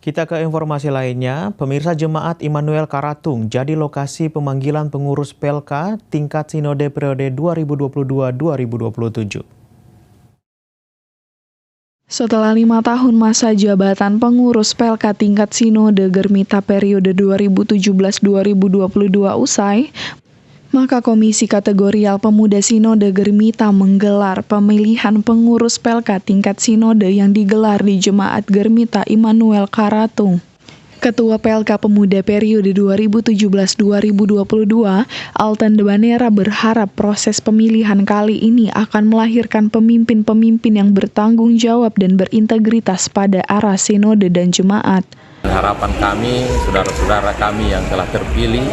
Kita ke informasi lainnya, pemirsa Jemaat Immanuel Karatung jadi lokasi pemanggilan pengurus PLK tingkat Sinode periode 2022-2027. Setelah 5 tahun masa jabatan pengurus PLK tingkat Sinode Germita periode 2017-2022 usai, maka Komisi Kategorial Pemuda Sinode Germita menggelar pemilihan pengurus PLK tingkat Sinode yang digelar di Jemaat Germita Immanuel Karatung. Ketua PLK Pemuda periode 2017-2022, Alten Debanera berharap proses pemilihan kali ini akan melahirkan pemimpin-pemimpin yang bertanggung jawab dan berintegritas pada arah sinode dan jemaat. Harapan kami, saudara-saudara kami yang telah terpilih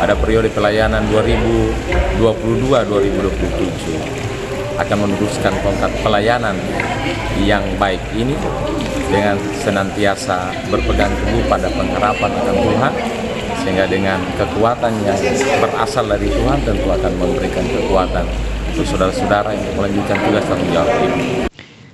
pada periode pelayanan 2022-2027 akan meneruskan tongkat pelayanan yang baik ini dengan senantiasa berpegang teguh pada pengharapan akan Tuhan, sehingga dengan kekuatan yang berasal dari Tuhan tentu akan memberikan kekuatan untuk saudara-saudara yang melanjutkan tugas tanggung jawab ini.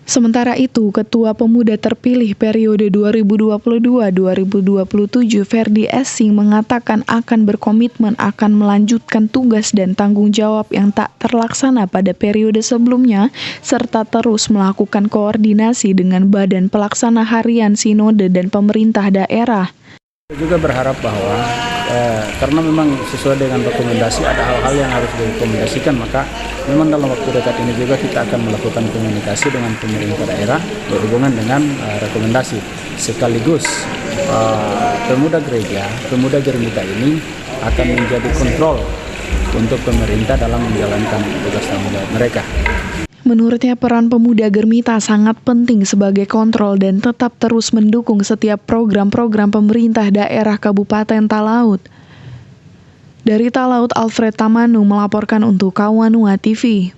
Sementara itu, Ketua Pemuda terpilih periode 2022-2027 Ferdi Essing mengatakan akan berkomitmen akan melanjutkan tugas dan tanggung jawab yang tak terlaksana pada periode sebelumnya, serta terus melakukan koordinasi dengan Badan Pelaksana Harian Sinode dan pemerintah daerah. Juga berharap bahwa karena memang sesuai dengan rekomendasi ada hal-hal yang harus direkomendasikan, maka memang dalam waktu dekat ini juga kita akan melakukan komunikasi dengan pemerintah daerah berhubungan dengan rekomendasi. Sekaligus pemuda gereja, pemuda Germita ini akan menjadi kontrol untuk pemerintah dalam menjalankan tugas tanggung jawab mereka. Menurutnya peran pemuda Germita sangat penting sebagai kontrol dan tetap terus mendukung setiap program-program pemerintah daerah Kabupaten Talaut. Dari Talaut, Alfred Tamanu melaporkan untuk Kawanua TV.